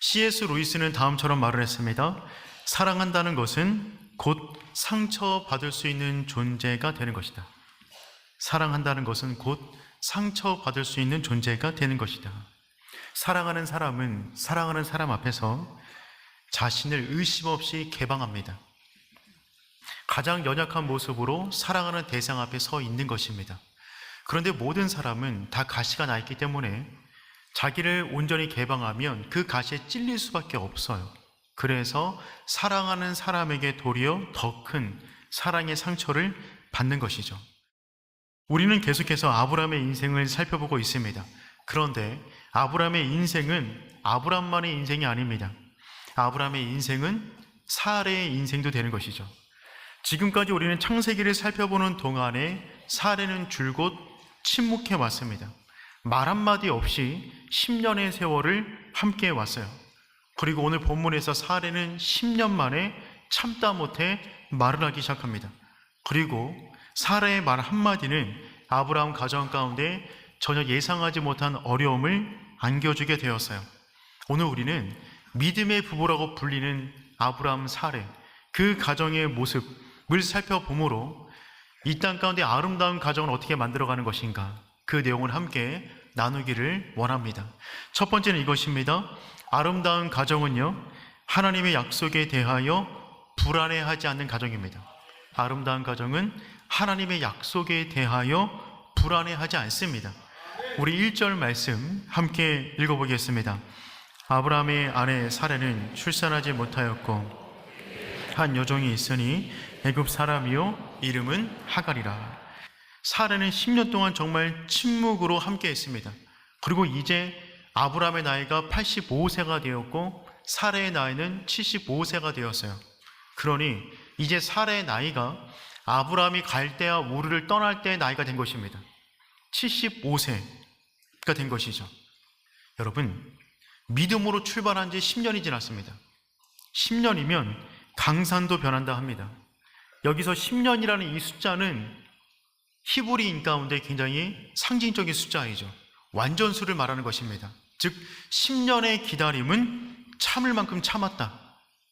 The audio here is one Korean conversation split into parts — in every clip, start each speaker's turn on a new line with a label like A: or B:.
A: C.S. 루이스는 다음처럼 말을 했습니다. 사랑한다는 것은 곧 상처받을 수 있는 존재가 되는 것이다. 사랑한다는 것은 곧 상처받을 수 있는 존재가 되는 것이다. 사랑하는 사람은 사랑하는 사람 앞에서 자신을 의심 없이 개방합니다. 가장 연약한 모습으로 사랑하는 대상 앞에 서 있는 것입니다. 그런데 모든 사람은 다 가시가 나 있기 때문에 자기를 온전히 개방하면 그 가시에 찔릴 수밖에 없어요. 그래서 사랑하는 사람에게 도리어 더 큰 사랑의 상처를 받는 것이죠. 우리는 계속해서 아브라함의 인생을 살펴보고 있습니다. 그런데 아브라함의 인생은 아브라함만의 인생이 아닙니다. 아브라함의 인생은 사레의 인생도 되는 것이죠. 지금까지 우리는 창세기를 살펴보는 동안에 사레는 줄곧 침묵해 왔습니다. 말 한마디 없이 10년의 세월을 함께 왔어요. 그리고 오늘 본문에서 사레는 10년 만에 참다 못해 말을 하기 시작합니다. 그리고 사라의 말 한마디는 아브라함 가정 가운데 전혀 예상하지 못한 어려움을 안겨주게 되었어요. 오늘 우리는 믿음의 부부라고 불리는 아브라함 사레, 그 가정의 모습을 살펴보므로 이 땅 가운데 아름다운 가정을 어떻게 만들어가는 것인가, 그 내용을 함께 나누기를 원합니다. 첫 번째는 이것입니다. 아름다운 가정은요, 하나님의 약속에 대하여 불안해하지 않는 가정입니다. 아름다운 가정은 하나님의 약속에 대하여 불안해하지 않습니다. 우리 1절 말씀 함께 읽어보겠습니다. 아브라함의 아내 사레는 출산하지 못하였고 한 여종이 있으니 애굽 사람이요 이름은 하갈이라. 사레는 10년 동안 정말 침묵으로 함께 했습니다. 그리고 이제 아브라함의 나이가 85세가 되었고 사레의 나이는 75세가 되었어요. 그러니 이제 사레의 나이가 아브라함이 갈대아 우르를 떠날 때의 나이가 된 것입니다. 75세가 된 것이죠. 여러분, 믿음으로 출발한 지 10년이 지났습니다. 10년이면 강산도 변한다 합니다. 여기서 10년이라는 이 숫자는 히브리인 가운데 굉장히 상징적인 숫자이죠. 완전수를 말하는 것입니다. 즉 10년의 기다림은 참을 만큼 참았다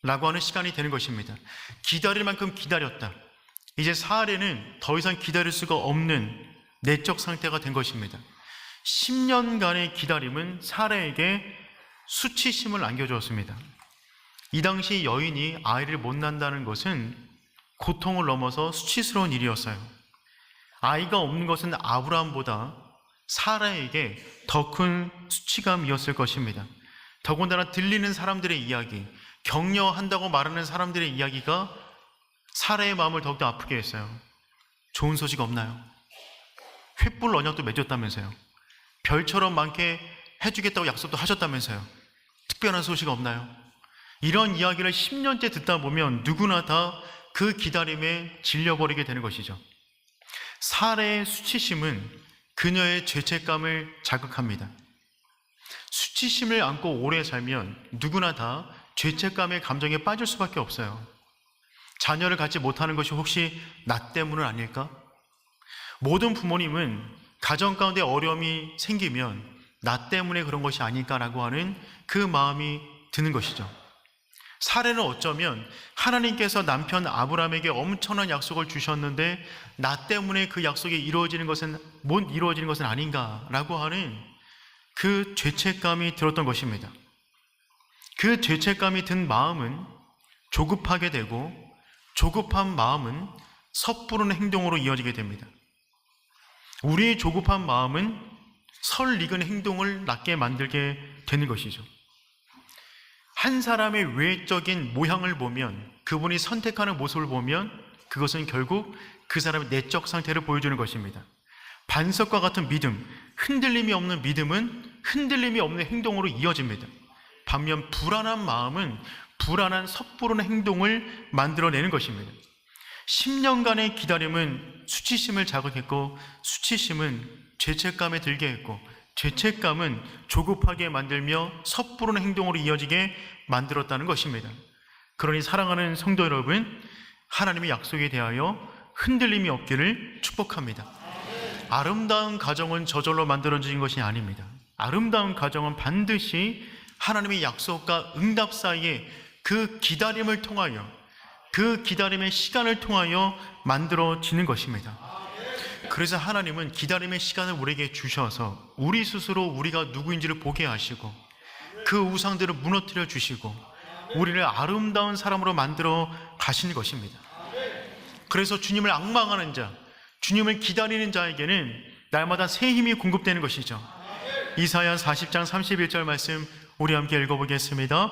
A: 라고 하는 시간이 되는 것입니다. 기다릴 만큼 기다렸다. 이제 사레는 더 이상 기다릴 수가 없는 내적 상태가 된 것입니다. 10년간의 기다림은 사레에게 수치심을 안겨주었습니다. 이 당시 여인이 아이를 못 낳는다는 것은 고통을 넘어서 수치스러운 일이었어요. 아이가 없는 것은 아브라함보다 사라에게 더 큰 수치감이었을 것입니다. 더군다나 들리는 사람들의 이야기, 격려한다고 말하는 사람들의 이야기가 사라의 마음을 더욱더 아프게 했어요. 좋은 소식 없나요? 횃불 언약도 맺었다면서요. 별처럼 많게 해주겠다고 약속도 하셨다면서요. 특별한 소식 없나요? 이런 이야기를 10년째 듣다 보면 누구나 다 그 기다림에 질려버리게 되는 것이죠. 사레의 수치심은 그녀의 죄책감을 자극합니다. 수치심을 안고 오래 살면 누구나 다 죄책감의 감정에 빠질 수밖에 없어요. 자녀를 갖지 못하는 것이 혹시 나 때문은 아닐까? 모든 부모님은 가정 가운데 어려움이 생기면 나 때문에 그런 것이 아닐까라고 하는 그 마음이 드는 것이죠. 사레는 어쩌면 하나님께서 남편 아브라함에게 엄청난 약속을 주셨는데 나 때문에 그 약속이 못 이루어지는 것은 아닌가라고 하는 그 죄책감이 들었던 것입니다. 그 죄책감이 든 마음은 조급하게 되고 조급한 마음은 섣부른 행동으로 이어지게 됩니다. 우리의 조급한 마음은 설익은 행동을 낳게 만들게 되는 것이죠. 한 사람의 외적인 모양을 보면, 그분이 선택하는 모습을 보면 그것은 결국 그 사람의 내적 상태를 보여주는 것입니다. 반석과 같은 믿음, 흔들림이 없는 믿음은 흔들림이 없는 행동으로 이어집니다. 반면 불안한 마음은 불안한 섣부른 행동을 만들어내는 것입니다. 10년간의 기다림은 수치심을 자극했고 수치심은 죄책감에 들게 했고 죄책감은 조급하게 만들며 섣부른 행동으로 이어지게 만들었다는 것입니다. 그러니 사랑하는 성도 여러분, 하나님의 약속에 대하여 흔들림이 없기를 축복합니다. 아름다운 가정은 저절로 만들어진 것이 아닙니다. 아름다운 가정은 반드시 하나님의 약속과 응답 사이에 그 기다림을 통하여, 그 기다림의 시간을 통하여 만들어지는 것입니다. 그래서 하나님은 기다림의 시간을 우리에게 주셔서 우리 스스로 우리가 누구인지를 보게 하시고 그 우상들을 무너뜨려 주시고 우리를 아름다운 사람으로 만들어 가시는 것입니다. 그래서 주님을 앙망하는 자, 주님을 기다리는 자에게는 날마다 새 힘이 공급되는 것이죠. 이사야 40장 31절 말씀 우리 함께 읽어보겠습니다.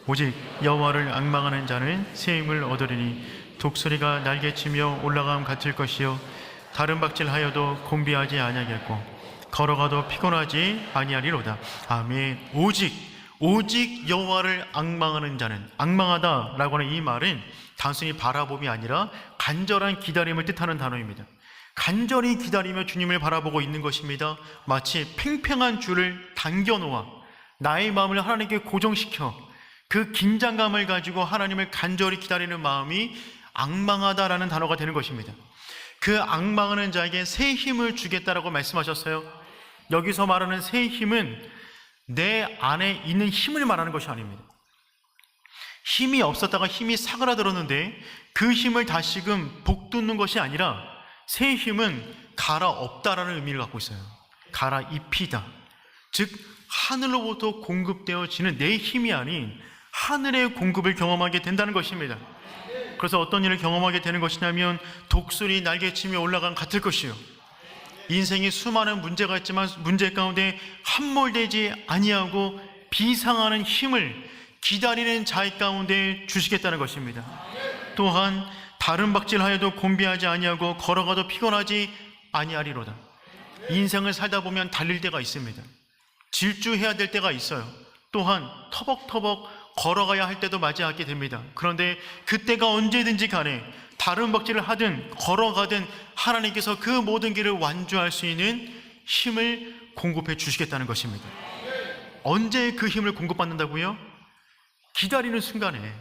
A: 오직 여호와를 앙망하는 자는 새 힘을 얻으리니 독수리가 날개치며 올라감 같을 것이요 다른 박질하여도 곤비하지 아니하겠고 걸어가도 피곤하지 아니하리로다. 아멘. 오직 여호와를 앙망하는 자는, 앙망하다라고 하는 이 말은 단순히 바라봄이 아니라 간절한 기다림을 뜻하는 단어입니다. 간절히 기다리며 주님을 바라보고 있는 것입니다. 마치 팽팽한 줄을 당겨놓아 나의 마음을 하나님께 고정시켜 그 긴장감을 가지고 하나님을 간절히 기다리는 마음이 앙망하다라는 단어가 되는 것입니다. 그 앙망하는 자에게 새 힘을 주겠다라고 말씀하셨어요. 여기서 말하는 새 힘은 내 안에 있는 힘을 말하는 것이 아닙니다. 힘이 없었다가 힘이 사그라들었는데 그 힘을 다시금 복돋는 것이 아니라 새 힘은 갈아엎다라는 의미를 갖고 있어요. 갈아입히다. 즉 하늘로부터 공급되어지는 내 힘이 아닌 하늘의 공급을 경험하게 된다는 것입니다. 그래서 어떤 일을 경험하게 되는 것이냐면 독수리 날개치며 올라간 같을 것이요 인생에 수많은 문제가 있지만 문제 가운데 함몰되지 아니하고 비상하는 힘을 기다리는 자의 가운데 주시겠다는 것입니다. 또한 다른 박질하여도 곤비하지 아니하고 걸어가도 피곤하지 아니하리로다. 인생을 살다 보면 달릴 때가 있습니다. 질주해야 될 때가 있어요. 또한 터벅터벅 걸어가야 할 때도 맞이하게 됩니다. 그런데 그때가 언제든지 간에 다른 박질을 하든 걸어가든 하나님께서 그 모든 길을 완주할 수 있는 힘을 공급해 주시겠다는 것입니다. 언제 그 힘을 공급받는다고요? 기다리는 순간에,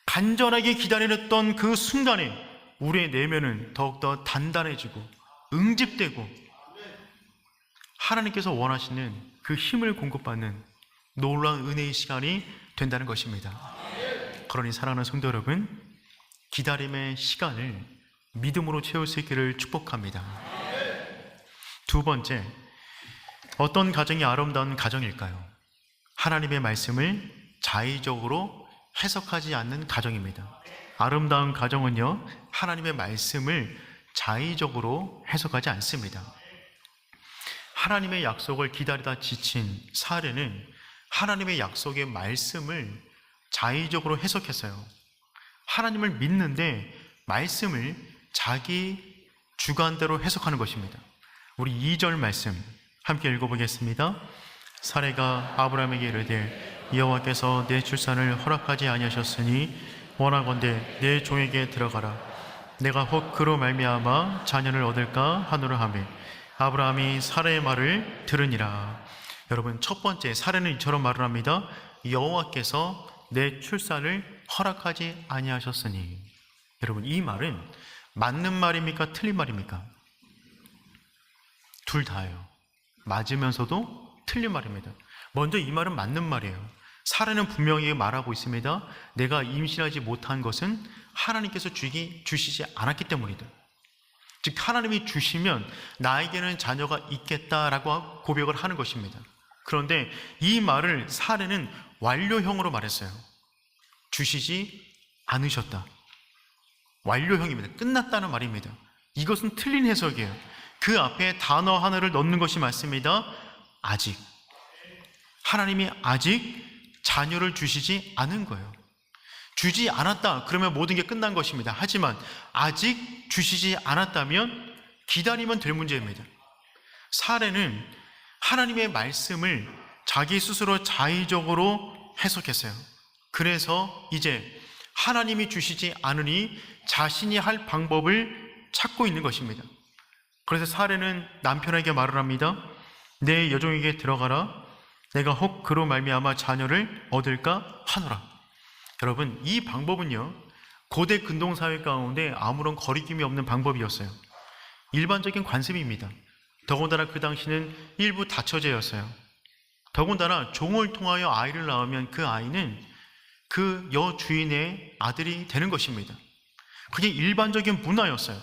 A: 간절하게 기다리던 그 순간에 우리의 내면은 더욱더 단단해지고 응집되고 하나님께서 원하시는 그 힘을 공급받는 놀라운 은혜의 시간이 된다는 것입니다. 그러니 사랑하는 성도 여러분, 기다림의 시간을 믿음으로 채울 수 있기를 축복합니다. 두 번째, 어떤 가정이 아름다운 가정일까요? 하나님의 말씀을 자의적으로 해석하지 않는 가정입니다. 아름다운 가정은요, 하나님의 말씀을 자의적으로 해석하지 않습니다. 하나님의 약속을 기다리다 지친 사례는 하나님의 약속의 말씀을 자의적으로 해석했어요. 하나님을 믿는데 말씀을 자기 주관대로 해석하는 것입니다. 우리 2절 말씀 함께 읽어보겠습니다. 사레가 아브라함에게 이르되 여호와께서 내 출산을 허락하지 아니하셨으니 원하건대 내 종에게 들어가라. 내가 혹 그로 말미암아 자녀를 얻을까 하노라 하매 아브라함이 사레의 말을 들으니라. 여러분, 첫 번째 사례는 이처럼 말을 합니다. 여호와께서 내 출산을 허락하지 아니하셨으니. 여러분, 이 말은 맞는 말입니까? 틀린 말입니까? 둘 다예요. 맞으면서도 틀린 말입니다. 먼저 이 말은 맞는 말이에요. 사례는 분명히 말하고 있습니다. 내가 임신하지 못한 것은 하나님께서 주시지 않았기 때문이다. 즉 하나님이 주시면 나에게는 자녀가 있겠다라고 고백을 하는 것입니다. 그런데 이 말을 사례는 완료형으로 말했어요. 주시지 않으셨다. 완료형입니다. 끝났다는 말입니다. 이것은 틀린 해석이에요. 그 앞에 단어 하나를 넣는 것이 맞습니다. 아직. 하나님이 아직 자녀를 주시지 않은 거예요. 주지 않았다 그러면 모든 게 끝난 것입니다. 하지만 아직 주시지 않았다면 기다리면 될 문제입니다. 사례는 하나님의 말씀을 자기 스스로 자의적으로 해석했어요. 그래서 이제 하나님이 주시지 않으니 자신이 할 방법을 찾고 있는 것입니다. 그래서 사례는 남편에게 말을 합니다. 내 여종에게 들어가라. 내가 혹 그로 말미암아 자녀를 얻을까 하노라. 여러분, 이 방법은요, 고대 근동사회 가운데 아무런 거리낌이 없는 방법이었어요. 일반적인 관습입니다. 더군다나 그 당시는 일부 다처제였어요. 더군다나 종을 통하여 아이를 낳으면 그 아이는 그 여주인의 아들이 되는 것입니다. 그게 일반적인 문화였어요.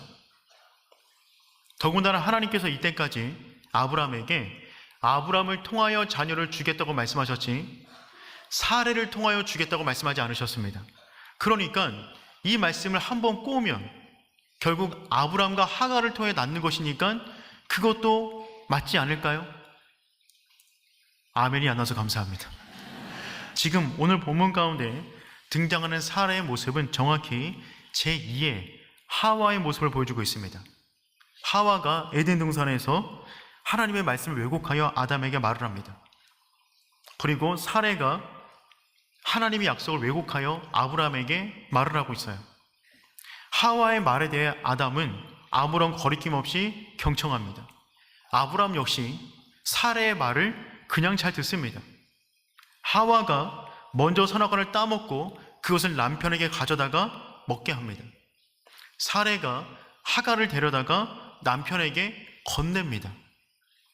A: 더군다나 하나님께서 이때까지 아브라함에게 아브라함을 통하여 자녀를 주겠다고 말씀하셨지 사레를 통하여 주겠다고 말씀하지 않으셨습니다. 그러니까 이 말씀을 한번 꼬우면 결국 아브라함과 하갈을 통해 낳는 것이니까 그것도 맞지 않을까요? 아멘이 안 나서 감사합니다. 지금 오늘 본문 가운데 등장하는 사라의 모습은 정확히 제2의 하와의 모습을 보여주고 있습니다. 하와가 에덴 동산에서 하나님의 말씀을 왜곡하여 아담에게 말을 합니다. 그리고 사레가 하나님의 약속을 왜곡하여 아브라함에게 말을 하고 있어요. 하와의 말에 대해 아담은 아무런 거리낌 없이 경청합니다. 아브라함 역시 사레의 말을 그냥 잘 듣습니다. 하와가 먼저 선악과를 따먹고 그것을 남편에게 가져다가 먹게 합니다. 사레가 하갈을 데려다가 남편에게 건넵니다.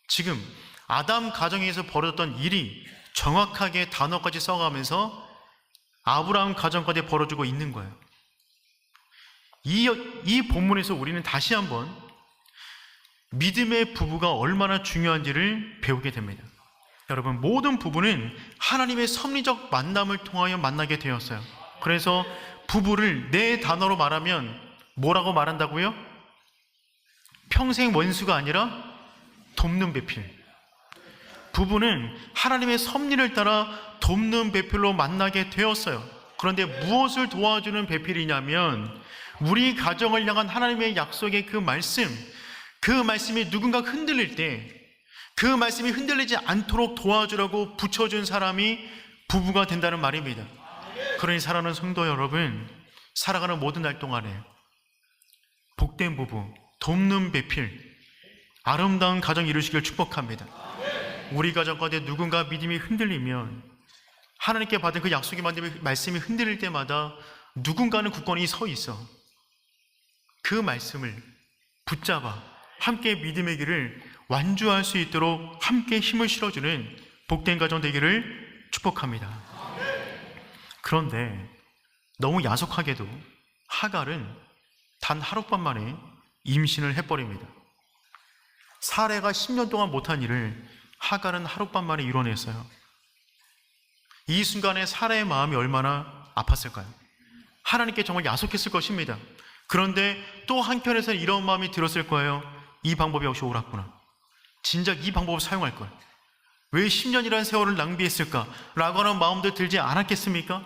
A: 지금 아담 가정에서 벌어졌던 일이 정확하게 단어까지 써가면서 아브라함 가정까지 벌어지고 있는 거예요. 이 본문에서 우리는 다시 한번 믿음의 부부가 얼마나 중요한지를 배우게 됩니다. 여러분, 모든 부부는 하나님의 섭리적 만남을 통하여 만나게 되었어요. 그래서 부부를 네 단어로 말하면 뭐라고 말한다고요? 평생 원수가 아니라 돕는 배필. 부부는 하나님의 섭리를 따라 돕는 배필로 만나게 되었어요. 그런데 무엇을 도와주는 배필이냐면 우리 가정을 향한 하나님의 약속의 그 말씀이 누군가 흔들릴 때 그 말씀이 흔들리지 않도록 도와주라고 붙여준 사람이 부부가 된다는 말입니다. 그러니 사랑하는 성도 여러분, 살아가는 모든 날 동안에 복된 부부, 돕는 배필, 아름다운 가정 이루시길 축복합니다. 우리 가정 가운데 누군가 믿음이 흔들리면 하나님께 받은 그 약속의 말씀이 흔들릴 때마다 누군가는 굳건히 서 있어 그 말씀을 붙잡아 함께 믿음의 길을 완주할 수 있도록 함께 힘을 실어주는 복된 가정 되기를 축복합니다. 그런데 너무 야속하게도 하갈은 단 하룻밤 만에 임신을 해버립니다. 사레가 10년 동안 못한 일을 하갈은 하룻밤 만에 이뤄냈어요. 이 순간에 사레의 마음이 얼마나 아팠을까요? 하나님께 정말 야속했을 것입니다. 그런데 또 한편에서 이런 마음이 들었을 거예요. 이 방법이 역시 옳았구나. 진작 이 방법을 사용할 걸. 왜 10년이라는 세월을 낭비했을까? 라고 하는 마음도 들지 않았겠습니까?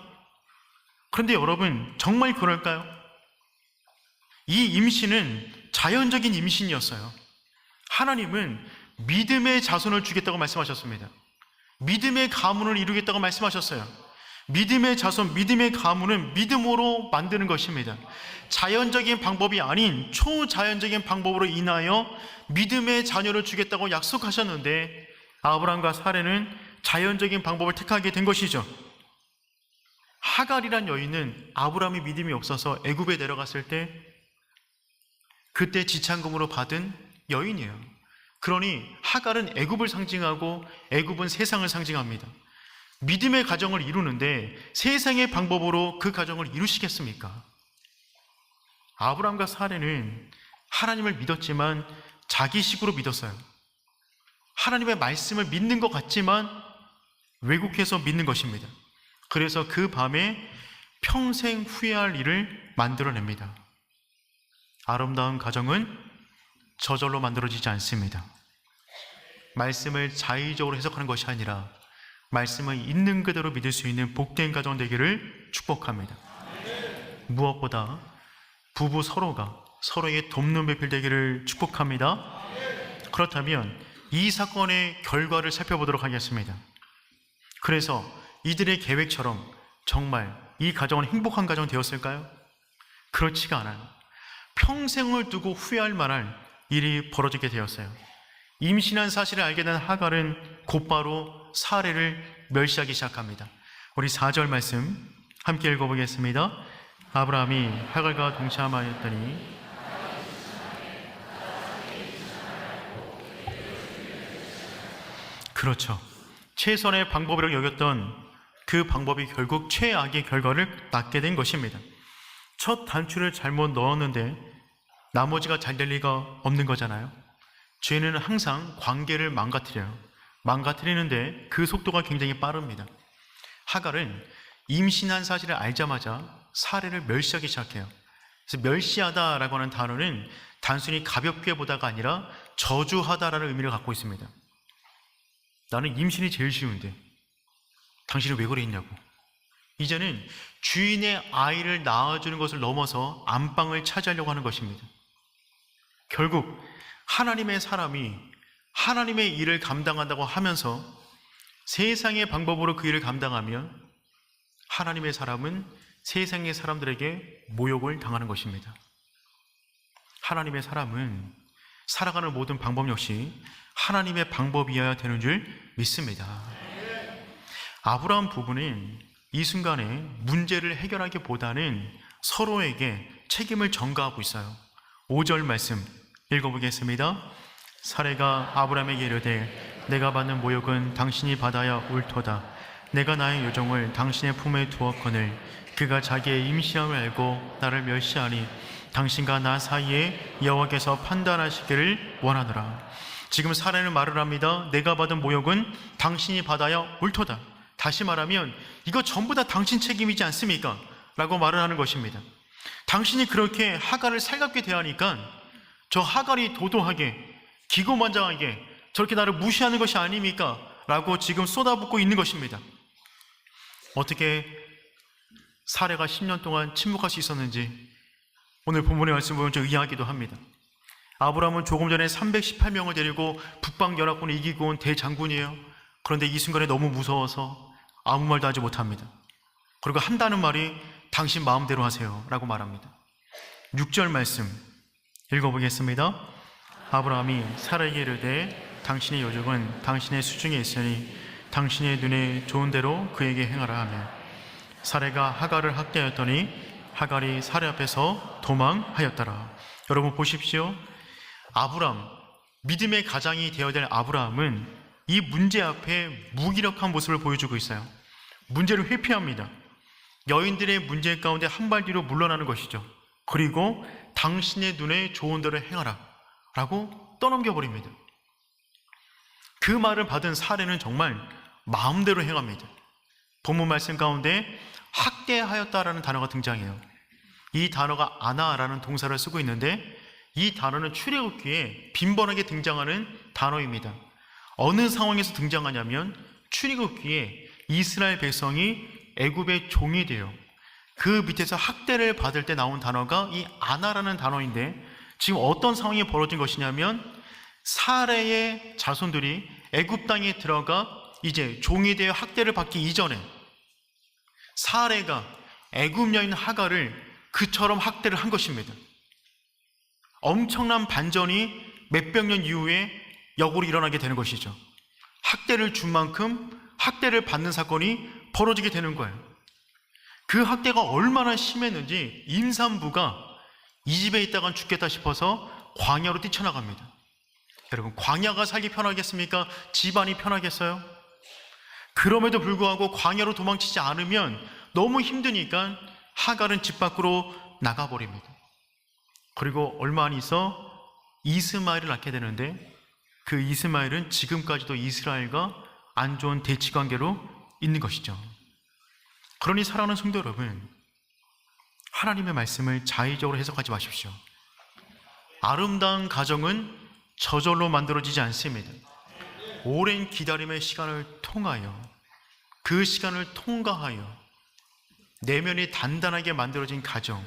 A: 그런데 여러분, 정말 그럴까요? 이 임신은 자연적인 임신이었어요. 하나님은 믿음의 자손을 주겠다고 말씀하셨습니다. 믿음의 가문을 이루겠다고 말씀하셨어요. 믿음의 자손, 믿음의 가문은 믿음으로 만드는 것입니다. 자연적인 방법이 아닌 초자연적인 방법으로 인하여 믿음의 자녀를 주겠다고 약속하셨는데 아브라함과 사레는 자연적인 방법을 택하게 된 것이죠. 하갈이란 여인은 아브라함이 믿음이 없어서 애굽에 내려갔을 때 그때 지참금으로 받은 여인이에요. 그러니 하갈은 애굽을 상징하고 애굽은 세상을 상징합니다. 믿음의 가정을 이루는데 세상의 방법으로 그 가정을 이루시겠습니까? 아브라함과 사레는 하나님을 믿었지만 자기식으로 믿었어요. 하나님의 말씀을 믿는 것 같지만 왜곡해서 믿는 것입니다. 그래서 그 밤에 평생 후회할 일을 만들어냅니다. 아름다운 가정은 저절로 만들어지지 않습니다. 말씀을 자의적으로 해석하는 것이 아니라 말씀을 있는 그대로 믿을 수 있는 복된 가정 되기를 축복합니다. 무엇보다 부부 서로가 서로에게 돕는 배필 되기를 축복합니다. 그렇다면 이 사건의 결과를 살펴보도록 하겠습니다. 그래서 이들의 계획처럼 정말 이 가정은 행복한 가정 되었을까요? 그렇지가 않아요. 평생을 두고 후회할 만한 일이 벌어지게 되었어요. 임신한 사실을 알게 된 하갈은 곧바로 사레를 멸시하기 시작합니다. 우리 4절 말씀 함께 읽어보겠습니다. 아브라함이 하갈과 동참하였더니 그렇죠. 최선의 방법이라고 여겼던 그 방법이 결국 최악의 결과를 낳게 된 것입니다. 첫 단추를 잘못 넣었는데 나머지가 잘 될 리가 없는 거잖아요. 죄는 항상 관계를 망가뜨려요. 망가뜨리는데 그 속도가 굉장히 빠릅니다. 하갈은 임신한 사실을 알자마자 사례를 멸시하기 시작해요. 그래서 멸시하다라고 하는 단어는 단순히 가볍게 보다가 아니라 저주하다라는 의미를 갖고 있습니다. 나는 임신이 제일 쉬운데 당신은 왜 그랬냐고. 이제는 주인의 아이를 낳아주는 것을 넘어서 안방을 차지하려고 하는 것입니다. 결국 하나님의 사람이 하나님의 일을 감당한다고 하면서 세상의 방법으로 그 일을 감당하면 하나님의 사람은 세상의 사람들에게 모욕을 당하는 것입니다. 하나님의 사람은 살아가는 모든 방법 역시 하나님의 방법이어야 되는 줄 믿습니다. 아브라함 부부는 이 순간에 문제를 해결하기보다는 서로에게 책임을 전가하고 있어요. 5절 말씀 읽어보겠습니다. 사레가 아브라함에게 이르되 내가 받는 모욕은 당신이 받아야 옳도다. 내가 나의 요종을 당신의 품에 두었거늘 그가 자기의 임신함을 알고 나를 멸시하니 당신과 나 사이에 여호와께서 판단하시기를 원하노라. 지금 사레는 말을 합니다. 내가 받은 모욕은 당신이 받아야 옳도다. 다시 말하면 이거 전부 다 당신 책임이지 않습니까? 라고 말을 하는 것입니다. 당신이 그렇게 하갈을 살갑게 대하니까 저 하갈이 도도하게 기고만장하게 저렇게 나를 무시하는 것이 아닙니까? 라고 지금 쏟아붓고 있는 것입니다. 어떻게 사례가 10년 동안 침묵할 수 있었는지 오늘 본문의 말씀 보면 좀 의아하기도 합니다. 아브라함은 조금 전에 318명을 데리고 북방 연합군을 이기고 온 대장군이에요. 그런데 이 순간에 너무 무서워서 아무 말도 하지 못합니다. 그리고 한다는 말이 당신 마음대로 하세요 라고 말합니다. 6절 말씀 읽어보겠습니다. 아브라함이 사라에게 이르되 당신의 요족은 당신의 수중에 있으니 당신의 눈에 좋은 대로 그에게 행하라 하며 사레가 하갈을 학대하였더니 하갈이 사레 앞에서 도망하였더라. 여러분 보십시오. 아브라함, 믿음의 가장이 되어야 될 아브라함은 이 문제 앞에 무기력한 모습을 보여주고 있어요. 문제를 회피합니다. 여인들의 문제 가운데 한 발 뒤로 물러나는 것이죠. 그리고 당신의 눈에 좋은 대로 행하라 라고 떠넘겨버립니다. 그 말을 받은 사례는 정말 마음대로 행합니다. 본문 말씀 가운데 학대하였다라는 단어가 등장해요. 이 단어가 아나라는 동사를 쓰고 있는데 이 단어는 출애굽기에 빈번하게 등장하는 단어입니다. 어느 상황에서 등장하냐면 출애굽기에 이스라엘 백성이 애굽의 종이 돼요. 그 밑에서 학대를 받을 때 나온 단어가 이 아나라는 단어인데 지금 어떤 상황이 벌어진 것이냐면 사레의 자손들이 애굽 땅에 들어가 이제 종이 되어 학대를 받기 이전에 사레가 애굽 여인 하갈을 그처럼 학대를 한 것입니다. 엄청난 반전이 몇백 년 이후에 역으로 일어나게 되는 것이죠. 학대를 준 만큼 학대를 받는 사건이 벌어지게 되는 거예요. 그 학대가 얼마나 심했는지 임산부가 이 집에 있다간 죽겠다 싶어서 광야로 뛰쳐나갑니다. 여러분, 광야가 살기 편하겠습니까? 집안이 편하겠어요? 그럼에도 불구하고 광야로 도망치지 않으면 너무 힘드니까 하갈은 집 밖으로 나가버립니다. 그리고 얼마 안 있어 이스마엘을 낳게 되는데 그 이스마엘은 지금까지도 이스라엘과 안 좋은 대치관계로 있는 것이죠. 그러니 사랑하는 성도 여러분, 하나님의 말씀을 자의적으로 해석하지 마십시오. 아름다운 가정은 저절로 만들어지지 않습니다. 오랜 기다림의 시간을 통하여 그 시간을 통과하여 내면이 단단하게 만들어진 가정,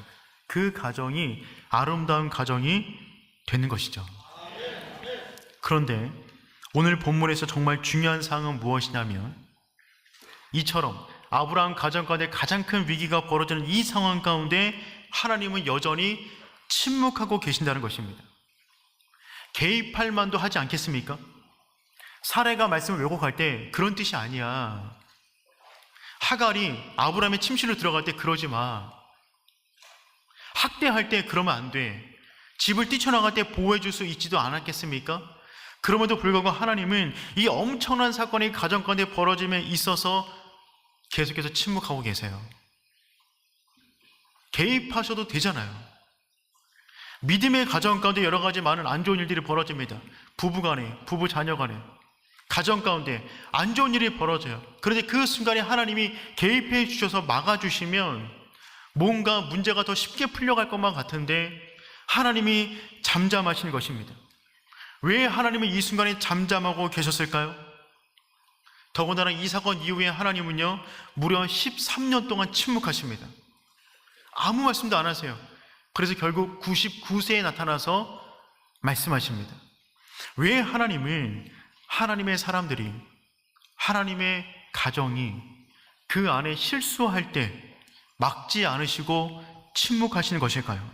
A: 그 가정이 아름다운 가정이 되는 것이죠. 그런데 오늘 본문에서 정말 중요한 사항은 무엇이냐면 이처럼 아브라함 가정 가운데 가장 큰 위기가 벌어지는 이 상황 가운데 하나님은 여전히 침묵하고 계신다는 것입니다. 개입할 만도 하지 않겠습니까? 사례가 말씀을 왜곡할 때 그런 뜻이 아니야. 하갈이 아브라함의 침실로 들어갈 때 그러지 마. 학대할 때 그러면 안 돼. 집을 뛰쳐나갈 때 보호해 줄 수 있지도 않았겠습니까? 그럼에도 불구하고 하나님은 이 엄청난 사건이 가정 가운데 벌어짐에 있어서 계속해서 침묵하고 계세요. 개입하셔도 되잖아요. 믿음의 가정 가운데 여러 가지 많은 안 좋은 일들이 벌어집니다. 부부 간에, 부부 자녀 간에, 가정 가운데 안 좋은 일이 벌어져요. 그런데 그 순간에 하나님이 개입해 주셔서 막아주시면 뭔가 문제가 더 쉽게 풀려갈 것만 같은데 하나님이 잠잠하신 것입니다. 왜 하나님은 이 순간에 잠잠하고 계셨을까요? 더군다나 이 사건 이후에 하나님은요 무려 13년 동안 침묵하십니다. 아무 말씀도 안 하세요. 그래서 결국 99세에 나타나서 말씀하십니다. 왜 하나님은 하나님의 사람들이, 하나님의 가정이 그 안에 실수할 때 막지 않으시고 침묵하시는 것일까요?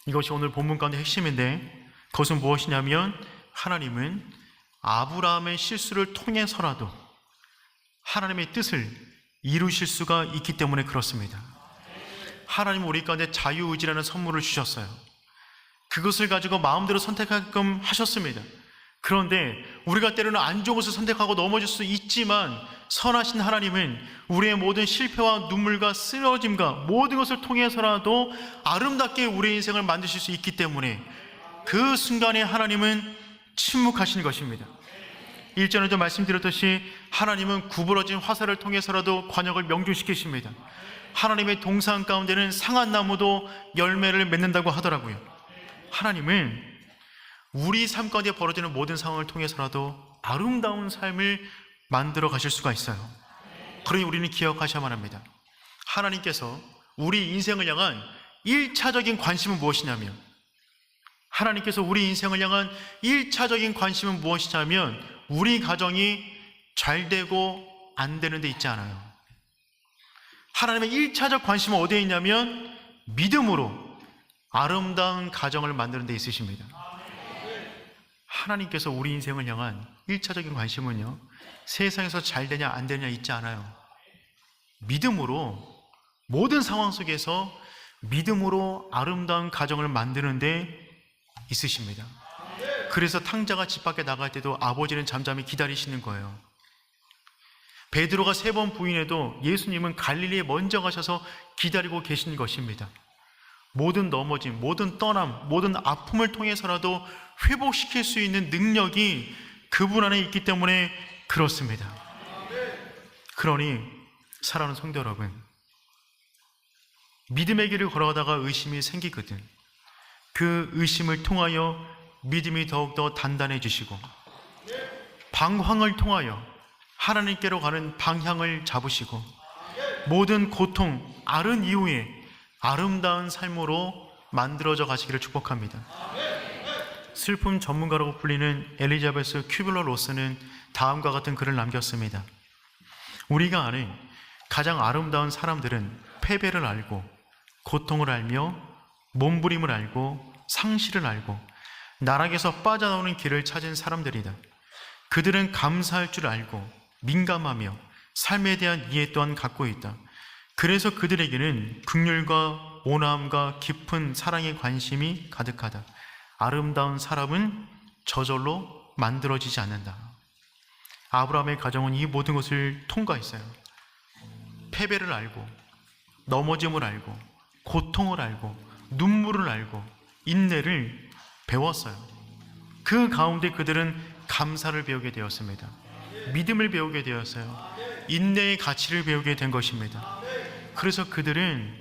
A: 이것이 오늘 본문 가운데 핵심인데, 그것은 무엇이냐면 하나님은 아브라함의 실수를 통해서라도 하나님의 뜻을 이루실 수가 있기 때문에 그렇습니다. 하나님은 우리 가운데 자유의지라는 선물을 주셨어요. 그것을 가지고 마음대로 선택하게끔 하셨습니다. 그런데 우리가 때로는 안 좋은 것을 선택하고 넘어질 수 있지만 선하신 하나님은 우리의 모든 실패와 눈물과 쓰러짐과 모든 것을 통해서라도 아름답게 우리의 인생을 만드실 수 있기 때문에 그 순간에 하나님은 침묵하시는 것입니다. 1절에도 말씀드렸듯이 하나님은 구부러진 화살을 통해서라도 관역을 명중시키십니다. 하나님의 동산 가운데는 상한 나무도 열매를 맺는다고 하더라고요. 하나님은 우리 삶 가운데 벌어지는 모든 상황을 통해서라도 아름다운 삶을 만들어 가실 수가 있어요. 그러니 우리는 기억하셔야만 합니다. 하나님께서 우리 인생을 향한 1차적인 관심은 무엇이냐면, 하나님께서 우리 인생을 향한 1차적인 관심은 무엇이냐면 우리 가정이 잘 되고 안 되는 데 있지 않아요. 하나님의 1차적 관심은 어디에 있냐면 믿음으로 아름다운 가정을 만드는 데 있으십니다. 하나님께서 우리 인생을 향한 1차적인 관심은요, 세상에서 잘 되냐 안 되냐 있지 않아요. 믿음으로, 모든 상황 속에서 믿음으로 아름다운 가정을 만드는 데 있으십니다. 그래서 탕자가 집 밖에 나갈 때도 아버지는 잠잠히 기다리시는 거예요. 베드로가 3번 부인해도 예수님은 갈릴리에 먼저 가셔서 기다리고 계신 것입니다. 모든 넘어짐, 모든 떠남, 모든 아픔을 통해서라도 회복시킬 수 있는 능력이 그분 안에 있기 때문에 그렇습니다. 그러니 사랑하는 성도 여러분, 믿음의 길을 걸어가다가 의심이 생기거든 그 의심을 통하여 믿음이 더욱더 단단해지시고, 방황을 통하여 하나님께로 가는 방향을 잡으시고, 모든 고통, 앓은 이후에 아름다운 삶으로 만들어져 가시기를 축복합니다. 슬픔 전문가라고 불리는 엘리자베스 큐블러 로스는 다음과 같은 글을 남겼습니다. 우리가 아는 가장 아름다운 사람들은 패배를 알고, 고통을 알며, 몸부림을 알고, 상실을 알고, 나락에서 빠져나오는 길을 찾은 사람들이다. 그들은 감사할 줄 알고 민감하며 삶에 대한 이해 또한 갖고 있다. 그래서 그들에게는 긍휼과 온화함과 깊은 사랑의 관심이 가득하다. 아름다운 사람은 저절로 만들어지지 않는다. 아브라함의 가정은 이 모든 것을 통과했어요. 패배를 알고, 넘어짐을 알고, 고통을 알고, 눈물을 알고, 인내를 배웠어요. 그 가운데 그들은 감사를 배우게 되었습니다. 믿음을 배우게 되었어요. 인내의 가치를 배우게 된 것입니다. 그래서 그들은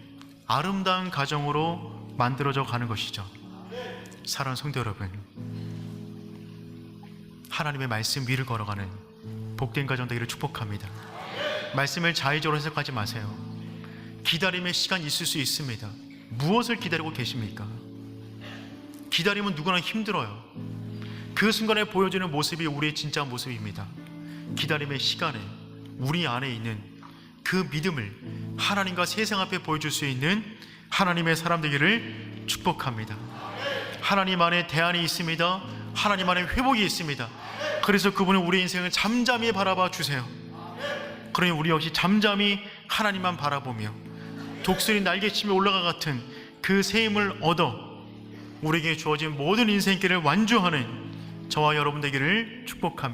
A: 아름다운 가정으로 만들어져 가는 것이죠. 사랑하는 성도 여러분, 하나님의 말씀 위를 걸어가는 복된 가정 되기를 축복합니다. 말씀을 자의적으로 해석하지 마세요. 기다림의 시간이 있을 수 있습니다. 무엇을 기다리고 계십니까? 기다림은 누구나 힘들어요. 그 순간에 보여지는 모습이 우리의 진짜 모습입니다. 기다림의 시간에 우리 안에 있는 그 믿음을 하나님과 세상 앞에 보여줄 수 있는 하나님의 사람 되기를 축복합니다. 하나님 안에 대안이 있습니다. 하나님 안에 회복이 있습니다. 그래서 그분은 우리 인생을 잠잠히 바라봐 주세요. 그러니 우리 역시 잠잠히 하나님만 바라보며 독수리 날개치며 올라가 같은 그 새 힘을 얻어 우리에게 주어진 모든 인생길을 완주하는 저와 여러분 되기를 축복합니다.